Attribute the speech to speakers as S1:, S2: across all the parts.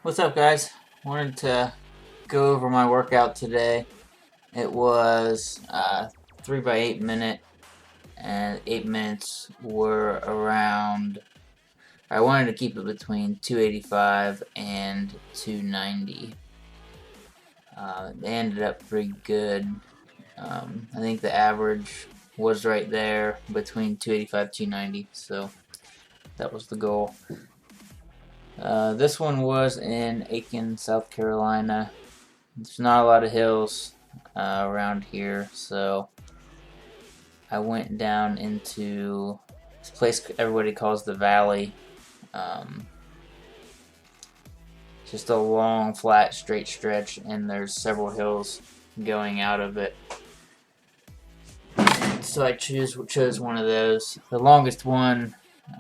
S1: What's up, guys? Wanted to go over my workout today. It was 3 by 8 minute, and 8 minutes were around. I wanted to keep it between 285 and 290. They ended up pretty good. I think the average was right there between 285 290, so that was the goal. This one was in Aiken, South Carolina. There's not a lot of hills around here, so I went down into this place everybody calls the Valley. Um, just a long, flat, straight stretch, and there's several hills going out of it. So I chose one of those. The longest one,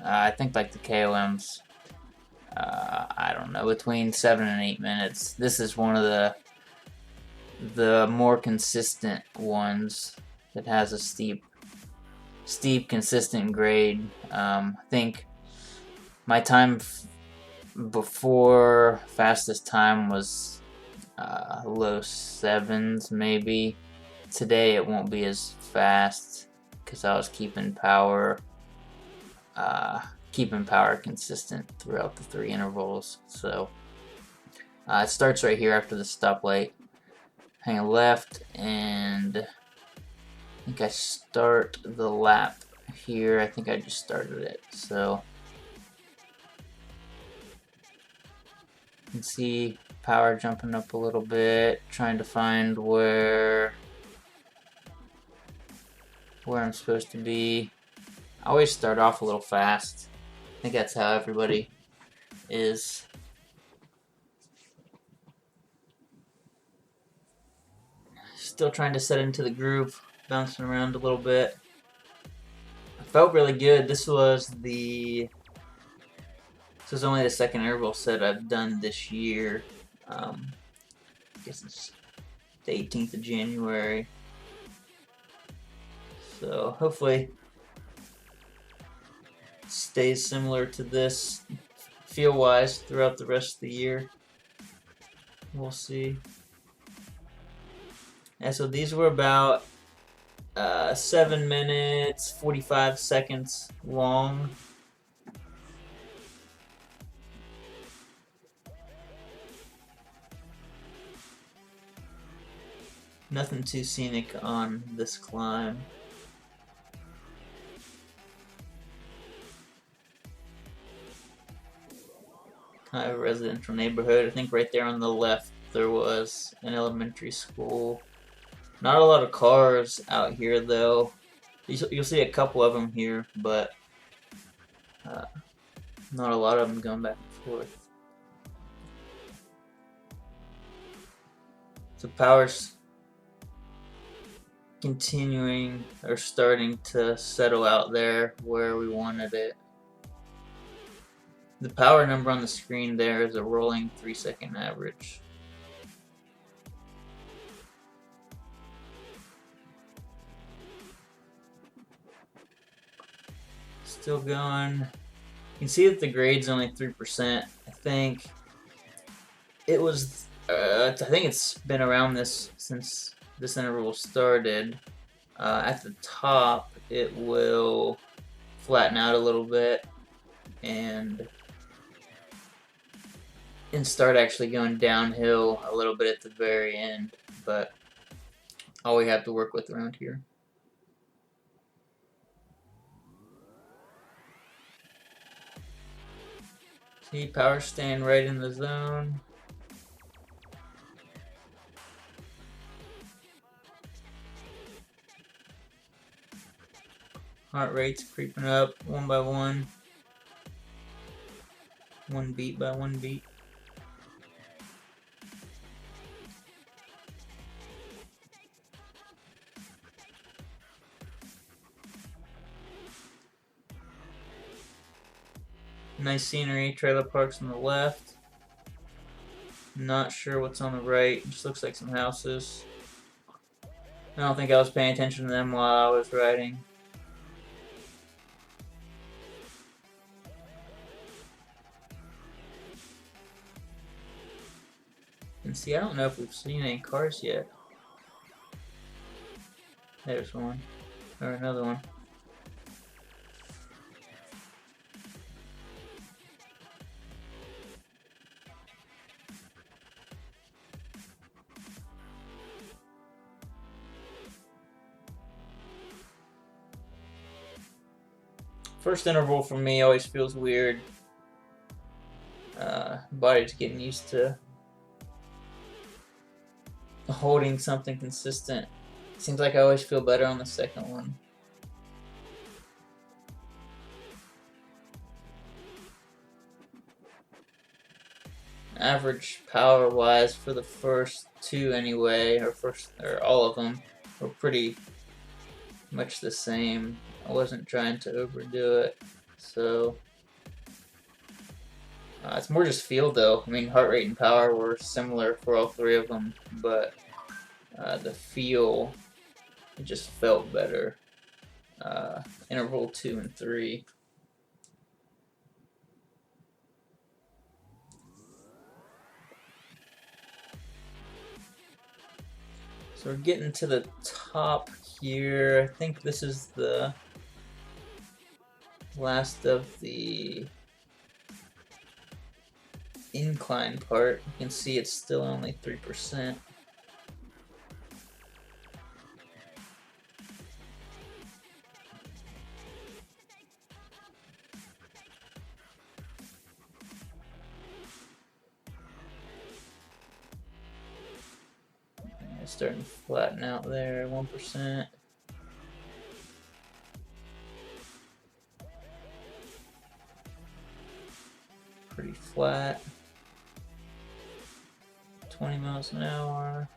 S1: I think, like the KOM's. I don't know, between 7 and 8 minutes. This is one of the more consistent ones that has a steep, consistent grade. I think my time before fastest time was low sevens, maybe. Today it won't be as fast because I was keeping power consistent throughout the 3 intervals. So it starts right here after the stoplight. Hang a left, and I think I start the lap here. I think I just started it. So you can see power jumping up a little bit, trying to find where I'm supposed to be. I always start off a little fast. I think that's how everybody is. Still trying to set into the groove, bouncing around a little bit. I felt really good. This was only the second interval set I've done this year. I guess it's the 18th of January. So hopefully it stays similar to this feel-wise throughout the rest of the year. We'll see. And so these were about 7 minutes 45 seconds long. Nothing too scenic on this climb. Kind of a residential neighborhood. I think right there on the left there was an elementary school. Not a lot of cars out here though. You'll see a couple of them here, but not a lot of them going back and forth. So power's continuing or starting to settle out there where we wanted it. The power number on the screen there is a rolling 3-second average. Still going. You can see that the grade's only 3%. I think it was. I think it's been around this since this interval started. At the top, it will flatten out a little bit and start actually going downhill a little bit at the very end. But all we have to work with around here. See, power staying right in the zone. Heart rate's creeping up one by one. One beat by one beat. Nice scenery, trailer parks on the left. Not sure what's on the right. Just looks like some houses. I don't think I was paying attention to them while I was riding. And see, I don't know if we've seen any cars yet. There's one. Or another one. First interval for me always feels weird. Body's getting used to holding something consistent. Seems like I always feel better on the second one. Average power wise for the first two anyway, or all of them, were pretty much the same. I wasn't trying to overdo it, so it's more just feel though. I mean, heart rate and power were similar for all three of them, but the feel, it just felt better. Interval 2 and 3. So we're getting to the top here. I think this is the last of the incline part. You can see it's still only 3%. It's starting to flatten out there, 1%. Pretty flat. 20 miles an hour.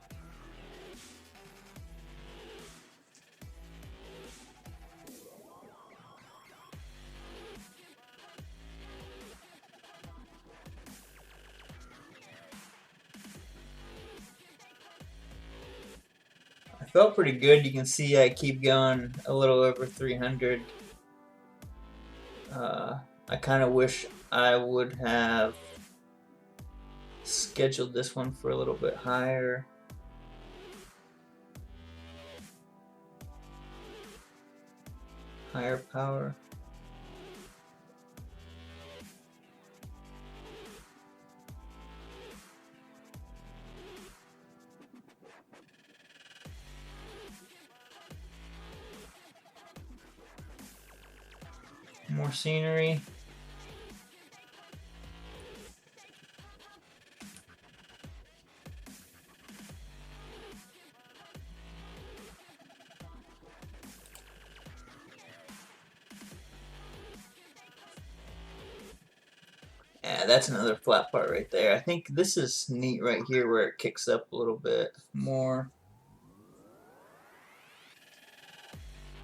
S1: I felt pretty good. You can see I keep going a little over 300. I kind of wish I would have scheduled this one for a little bit higher. Higher power. More scenery. Yeah, that's another flat part right there. I think this is neat right here where it kicks up a little bit more.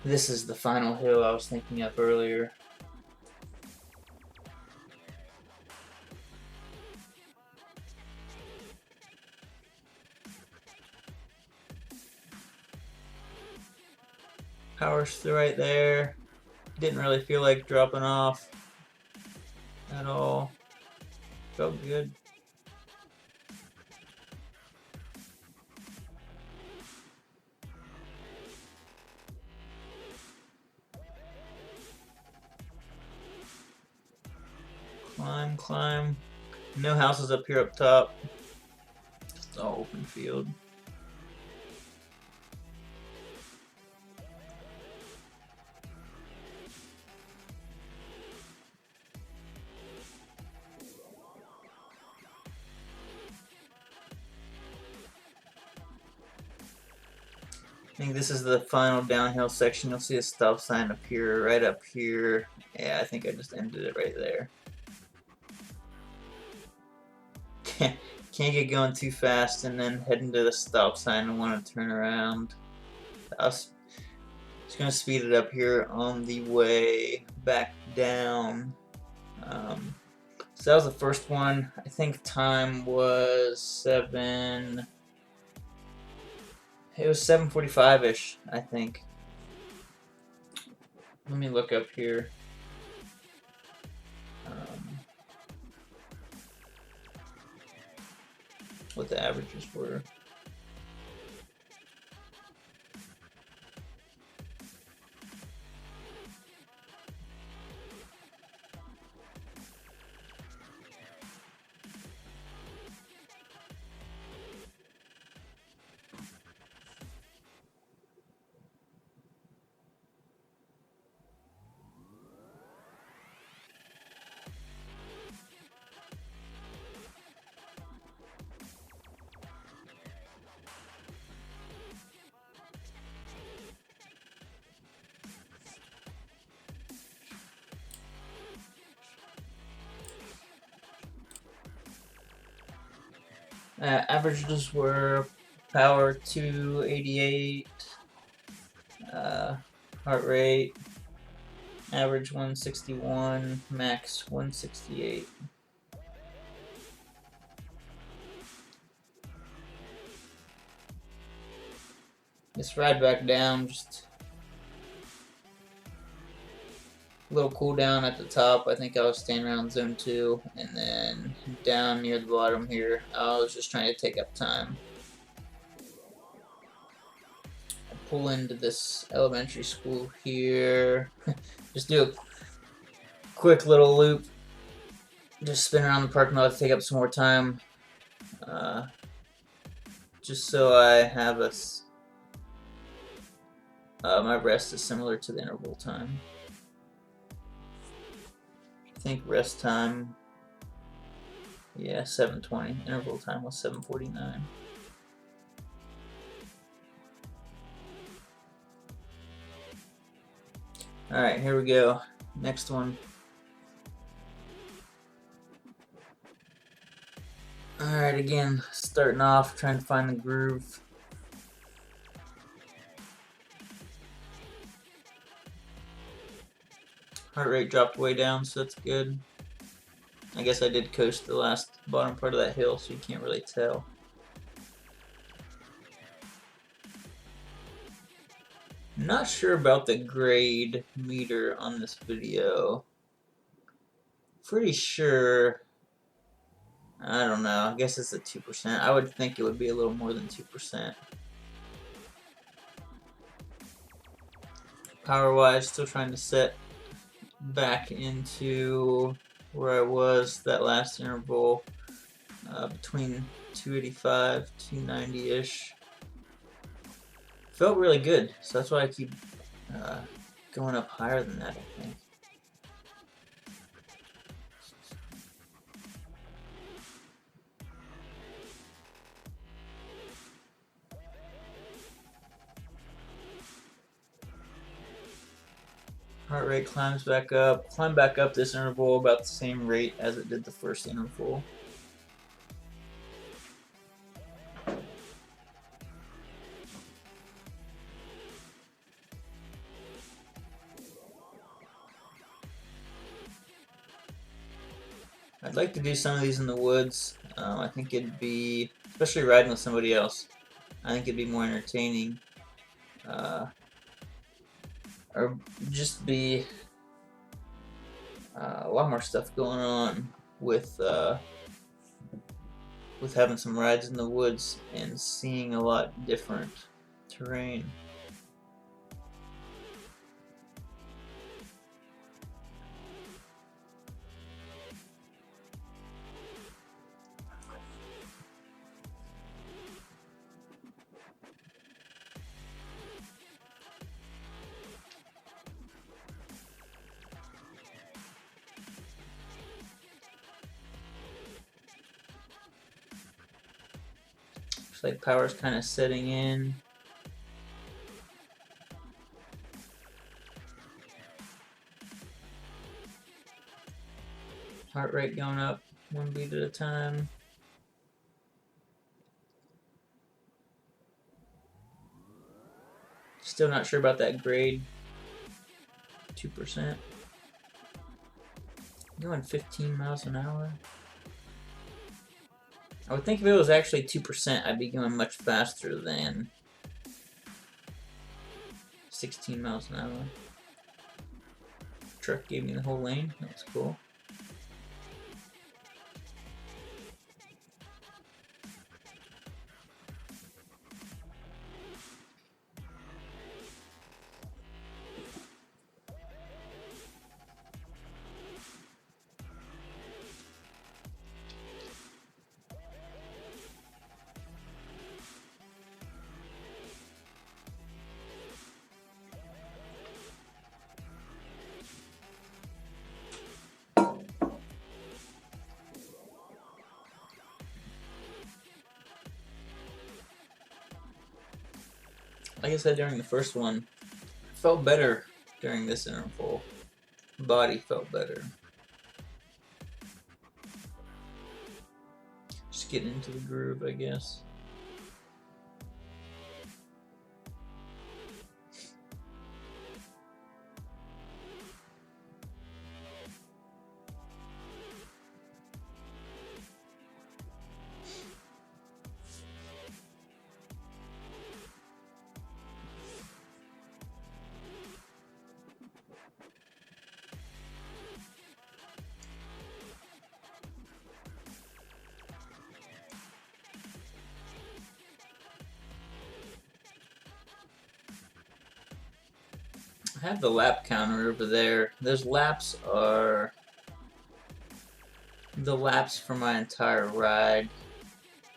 S1: This is the final hill I was thinking of earlier. Power's still right there. Didn't really feel like dropping off at all. Felt good. Climb, climb. No houses up here up top. It's all open field. I think this is the final downhill section. You'll see a stop sign up here, right up here. Yeah, I think I just ended it right there. Can't get going too fast and then head into the stop sign and want to turn around. I was just going to speed it up here on the way back down. So that was the first one. I think time was it was 7:45-ish, I think. Let me look up here. what the averages were. Averages were power 288, heart rate average 161, max 168. Let's ride back down, just a little cooldown at the top. I think I was staying around zone 2, and then down near the bottom here, I was just trying to take up time. I pull into this elementary school here, just do a quick little loop, just spin around the parking lot to take up some more time, just so I have my rest is similar to the interval time. I think rest time, yeah, 7:20. Interval time was 7:49. Alright, here we go. Next one. Alright, again, starting off, trying to find the groove. Heart rate dropped way down, so that's good. I guess I did coast the last bottom part of that hill, so you can't really tell. Not sure about the grade meter on this video. Pretty sure, I don't know, I guess it's a 2%. I would think it would be a little more than 2%. Power-wise, still trying to set back into where I was that last interval, between 285, 290-ish. Felt really good, so that's why I keep going up higher than that, I think. Heart rate climbs back up. Climb back up this interval about the same rate as it did the first interval. I'd like to do some of these in the woods. I think it'd be, especially riding with somebody else, I think it'd be more entertaining. Or just be a lot more stuff going on with having some rides in the woods and seeing a lot different terrain. Looks like power's kind of setting in. Heart rate going up 1 beat at a time. Still not sure about that grade. 2%. Going 15 miles an hour. I would think if it was actually 2%, I'd be going much faster than 16 miles an hour. Truck gave me the whole lane. That's cool. like I said during the first one, I felt better during this interval. Body felt better. Just getting into the groove, I guess. I have the lap counter over there. Those laps are the laps for my entire ride.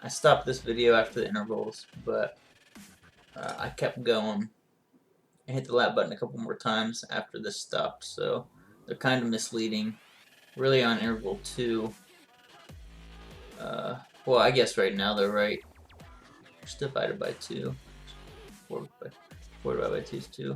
S1: I stopped this video after the intervals, but I kept going. I hit the lap button a couple more times after this stopped, so they're kind of misleading. Really on interval 2. Well, I guess right now they're right. Just divided by 2. 4 divided by 2 is 2.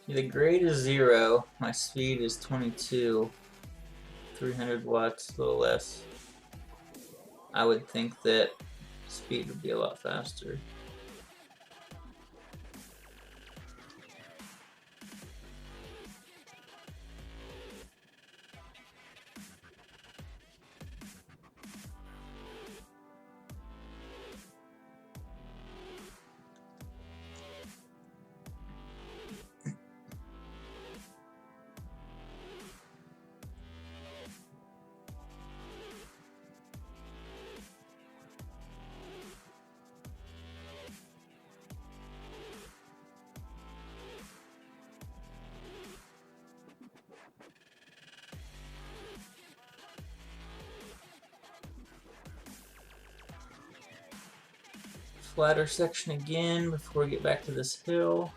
S1: The grade is 0. My speed is 22. 300 watts, a little less. I would think that speed would be a lot faster. Flatter section again before we get back to this hill.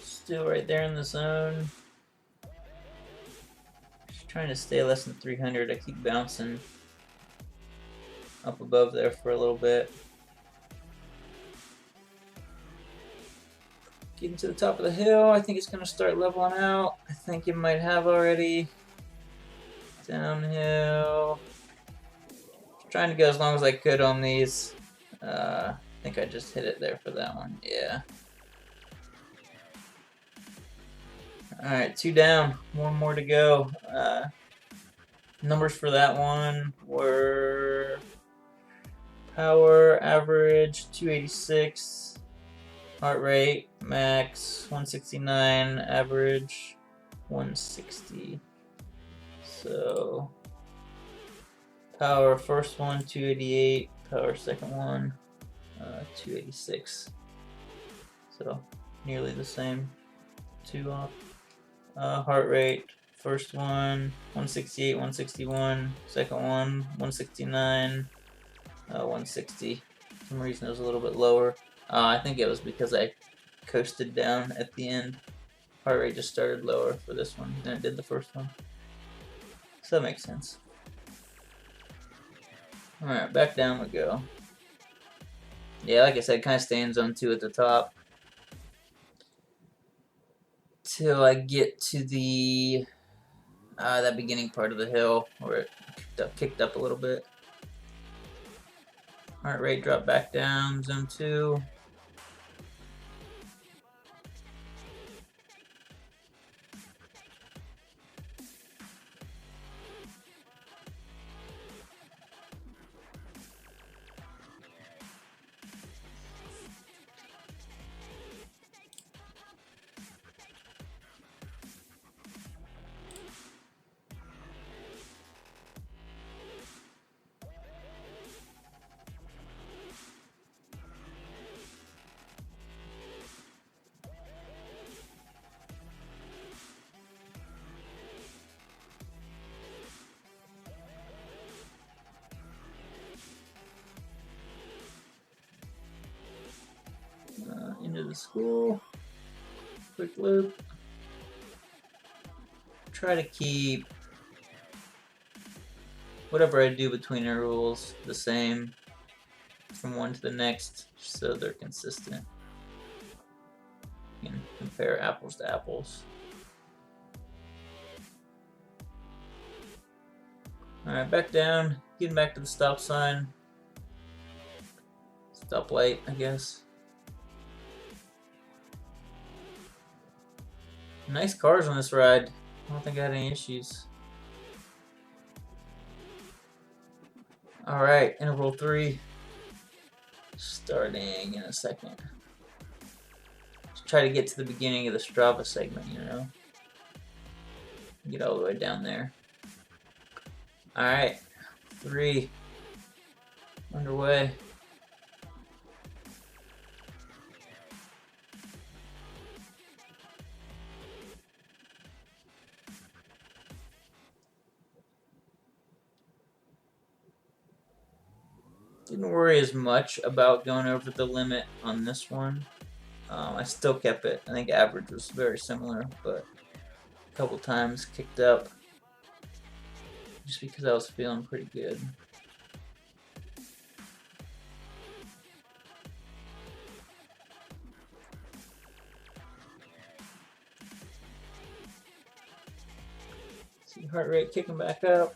S1: Still right there in the zone. Just trying to stay less than 300. I keep bouncing up above there for a little bit. Getting to the top of the hill. I think it's going to start leveling out. I think it might have already. Downhill. Trying to go as long as I could on these. I think I just hit it there for that one. Yeah. Alright, 2 down. 1 more to go. Numbers for that one were power average 286, heart rate max 169, average 160. So power first one 288, power second one 286. So nearly the same. 2 off. Heart rate, first one 168, 161, second one 169, 160. For some reason it was a little bit lower. I think it was because I coasted down at the end. Heart rate just started lower for this one than it did the first one. So that makes sense. Alright, back down we go. Yeah, like I said, kind of stay in zone 2 at the top. Till I get to the that beginning part of the hill where it kicked up a little bit. Heart rate drop back down, zone 2. Into the school. Quick loop. Try to keep whatever I do between the rules the same from one to the next so they're consistent. You can compare apples to apples. Alright, back down. Getting back to the stop sign. Stoplight, I guess. Nice cars on this ride. I don't think I had any issues. Alright, interval 3. Starting in a second. Just try to get to the beginning of the Strava segment, you know? Get all the way down there. Alright, 3. Underway. Didn't worry as much about going over the limit on this one. I still kept it. I think average was very similar, but a couple times kicked up just because I was feeling pretty good. See heart rate kicking back up.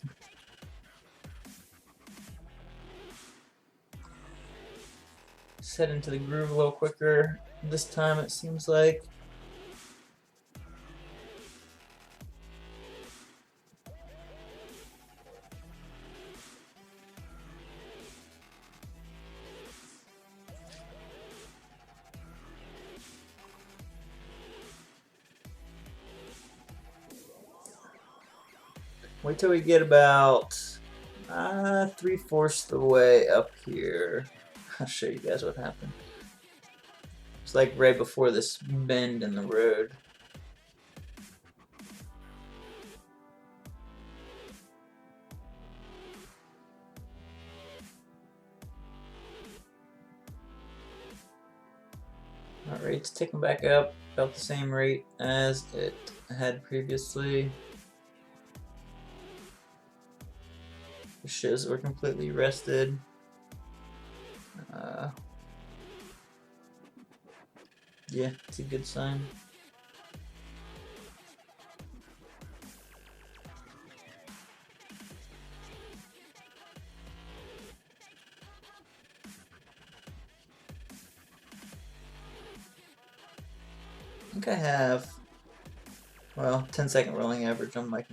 S1: Set into the groove a little quicker this time, it seems like. Wait till we get about 3/4 the way up here. I'll show you guys what happened. It's like right before this bend in the road. Heart rate's ticking back up, about the same rate as it had previously. It shows we're completely rested. Yeah, it's a good sign. I think I have, well, 10-second rolling average on my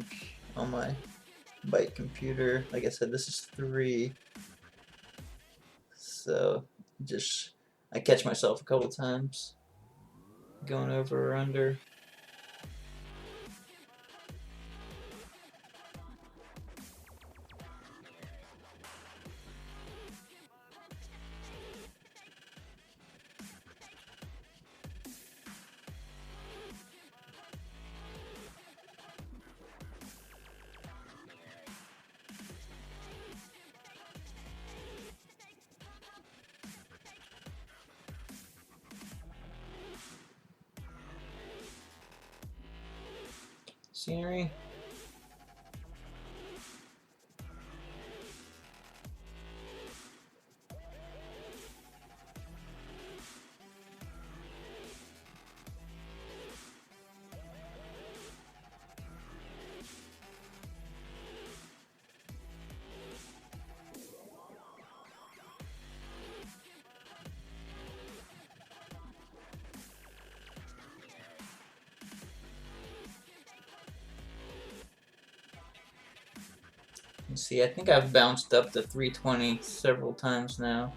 S1: bike computer. Like I said, this is 3. So just I catch myself a couple times going over or under. Scenery. Let's see, I think I've bounced up to 320 several times now.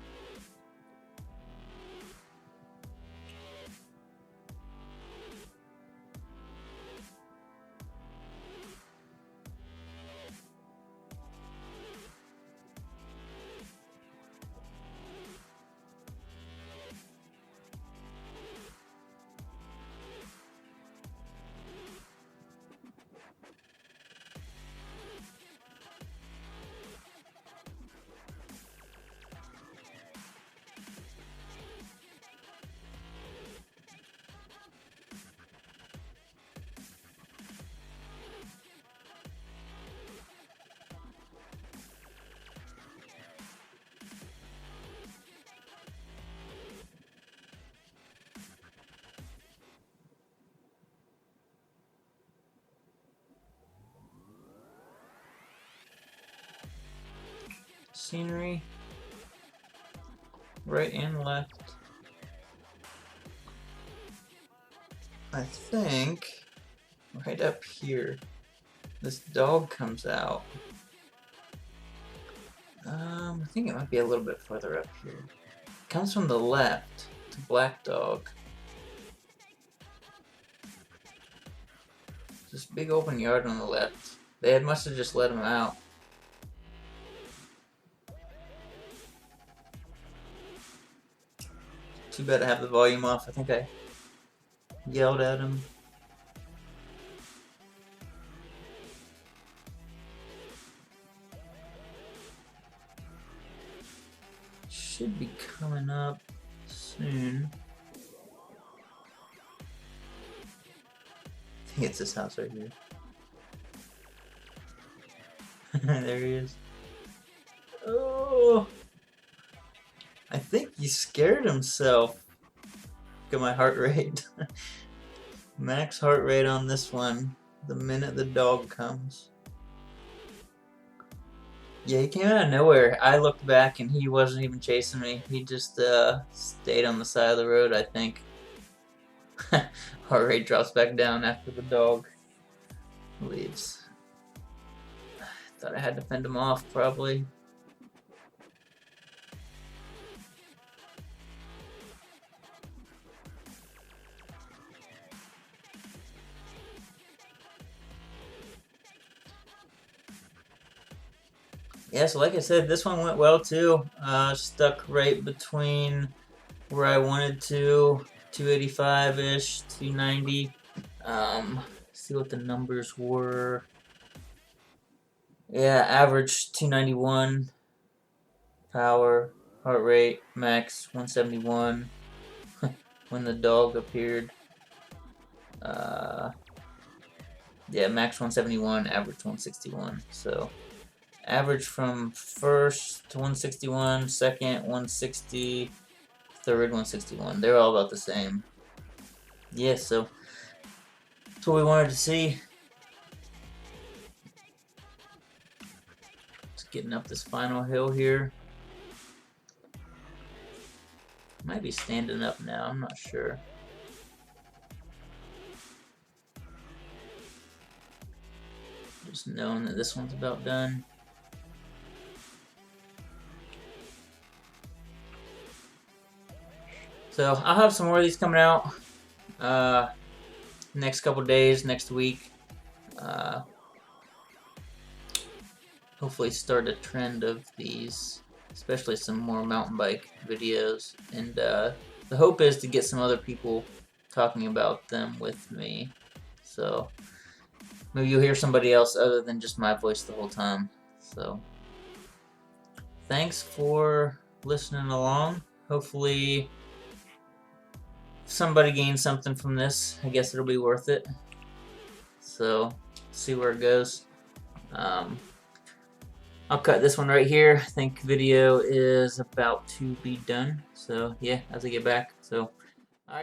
S1: Scenery, right and left. I think right up here, this dog comes out. I think it might be a little bit further up here. It comes from the left. It's a black dog. This big open yard on the left. They must have just let him out. Too bad I have the volume off. I think I yelled at him. Should be coming up soon. I think it's this house right here. There he is. Oh! I think he scared himself. Look at my heart rate. Max heart rate on this one the minute the dog comes. Yeah, he came out of nowhere. I looked back and he wasn't even chasing me. He just stayed on the side of the road, I think. Heart rate drops back down after the dog leaves. Thought I had to fend him off, probably. Yeah, so like I said, this one went well too. Stuck right between where I wanted to, 285-ish, 290. See what the numbers were. Yeah, average 291. Power, heart rate, max 171. When the dog appeared. Yeah, max 171, average 161. So average from first to 161, second 160, third 161. They're all about the same. Yeah, so that's what we wanted to see. Just getting up this final hill here. Might be standing up now, I'm not sure. Just knowing that this one's about done. So I'll have some more of these coming out next couple days, next week. Hopefully start a trend of these, especially some more mountain bike videos. And the hope is to get some other people talking about them with me. So maybe you'll hear somebody else other than just my voice the whole time. So thanks for listening along. Hopefully somebody gains something from this. I guess it'll be worth it. So see where it goes. I'll cut this one right here. I think video is about to be done. So yeah, as I get back. So